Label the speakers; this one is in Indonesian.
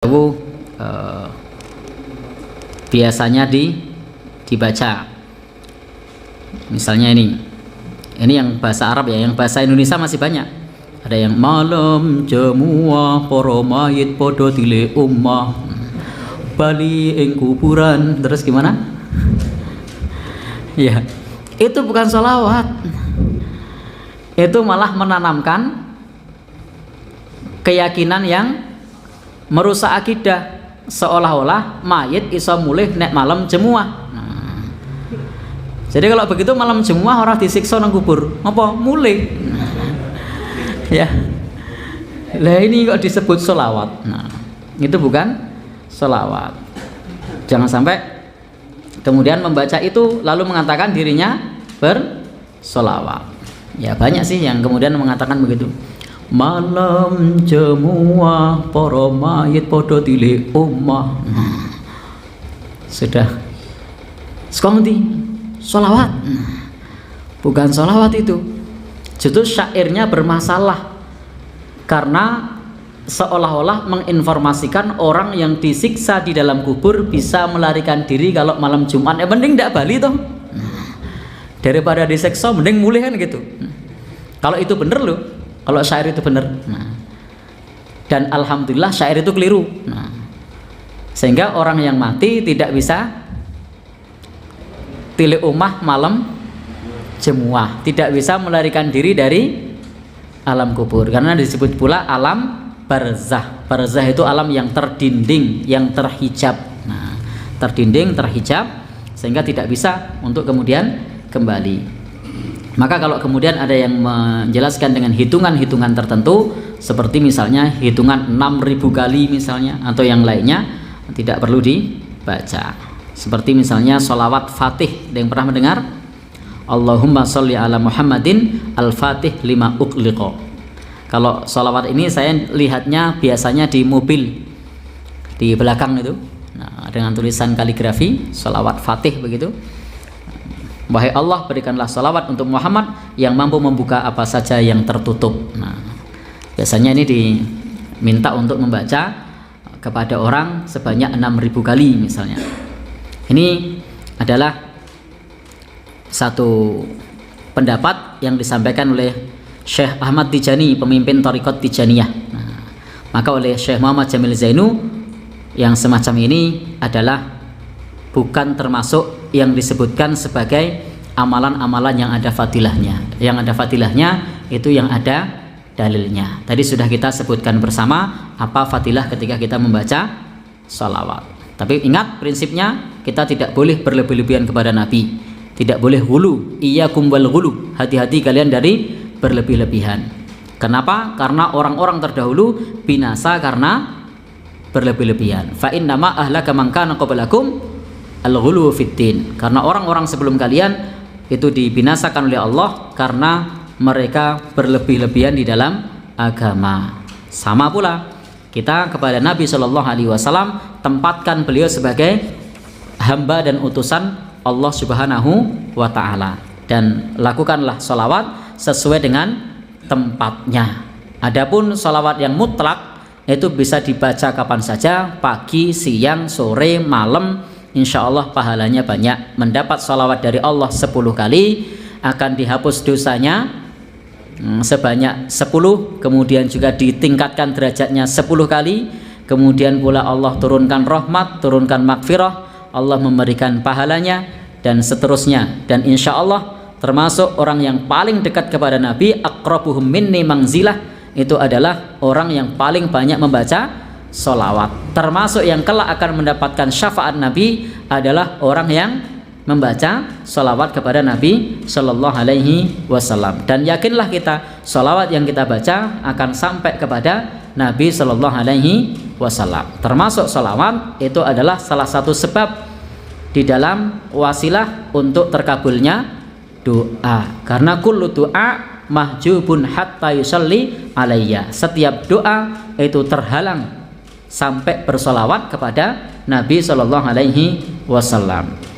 Speaker 1: Itu biasanya dibaca. Misalnya ini yang bahasa Arab ya, yang bahasa Indonesia masih banyak. Ada yang malam jemuah para mayit podo tile ummah bali ing kuburan. Terus gimana? Ya, itu bukan sholawat. Itu malah menanamkan keyakinan yang merusak akidah, seolah-olah mayit iso mulih nek malam jemuah. Jadi kalau begitu malam jemuah orang disiksa nang kubur, apa mulih? Ya. Lah ini kok disebut sholawat. Nah, itu bukan sholawat. Jangan sampai kemudian membaca itu lalu mengatakan dirinya bersholawat. Ya banyak sih yang kemudian mengatakan begitu. Malam jemuah para mayit podo tile ummah. Sudah sekonti sholawat. Bukan sholawat itu. Justru syairnya bermasalah karena seolah-olah menginformasikan orang yang disiksa di dalam kubur bisa melarikan diri kalau malam Jumat. Mending tidak bali toh. Daripada disiksa mending mulih kan gitu. Kalau itu bener loh. Kalau syair itu benar, dan alhamdulillah syair itu keliru. Sehingga orang yang mati tidak bisa tile ummah malam jemuah, tidak bisa melarikan diri dari alam kubur, karena disebut pula alam barzah. Barzah itu alam yang terdinding, yang terhijab. Terdinding, terhijab, sehingga tidak bisa untuk kemudian kembali. Maka kalau kemudian ada yang menjelaskan dengan hitungan-hitungan tertentu, seperti misalnya hitungan 6.000 kali misalnya, atau yang lainnya, tidak perlu dibaca. Seperti misalnya sholawat fatih. Ada yang pernah mendengar? Allahumma sholli ala Muhammadin al-fatih lima uqliqa. Kalau sholawat ini saya lihatnya biasanya di mobil, di belakang itu, dengan tulisan kaligrafi sholawat fatih begitu. Wahai Allah, berikanlah sholawat untuk Muhammad yang mampu membuka apa saja yang tertutup. Biasanya ini diminta untuk membaca kepada orang sebanyak 6.000 kali misalnya. Ini adalah satu pendapat yang disampaikan oleh Syekh Ahmad Tijani, pemimpin Thariqat Tijaniyah. Maka oleh Syekh Muhammad Jamil Zainu yang semacam ini adalah bukan termasuk yang disebutkan sebagai amalan-amalan yang ada fadilahnya. Yang ada fadilahnya itu yang ada dalilnya. Tadi sudah kita sebutkan bersama apa fadilah ketika kita membaca sholawat. Tapi ingat prinsipnya, kita tidak boleh berlebih-lebihan kepada Nabi. Tidak boleh hulu, iyyakum wal ghulu. Hati-hati kalian dari berlebih-lebihan. Kenapa? Karena orang-orang terdahulu binasa karena berlebih-lebihan. Fa innama ahlaka man kana qablakum al-ghulu fiddin, karena orang-orang sebelum kalian itu dibinasakan oleh Allah karena mereka berlebih-lebihan di dalam agama. Sama pula kita kepada Nabi Shallallahu Alaihi Wasallam, tempatkan beliau sebagai hamba dan utusan Allah Subhanahu wa Ta'ala, dan lakukanlah sholawat sesuai dengan tempatnya. Adapun sholawat yang mutlak itu bisa dibaca kapan saja, pagi, siang, sore, malam. Insya Allah pahalanya banyak. Mendapat sholawat dari Allah 10 kali akan dihapus dosanya sebanyak 10. Kemudian juga ditingkatkan derajatnya 10 kali. Kemudian pula Allah turunkan rahmat, turunkan magfirah, Allah memberikan pahalanya, dan seterusnya. Dan insya Allah termasuk orang yang paling dekat kepada Nabi, aqrabuhum minni manzilah, itu adalah orang yang paling banyak membaca sholawat. Termasuk yang kelak akan mendapatkan syafaat Nabi adalah orang yang membaca sholawat kepada Nabi Shallallahu Alaihi Wasallam. Dan yakinlah kita, sholawat yang kita baca akan sampai kepada Nabi Shallallahu Alaihi Wasallam. Termasuk sholawat itu adalah salah satu sebab di dalam wasilah untuk terkabulnya doa. Karena kullu doa mahjubun hatta yusalli alayya. Setiap doa itu terhalang sampai bersolawat kepada Nabi Shallallahu Alaihi Wasallam.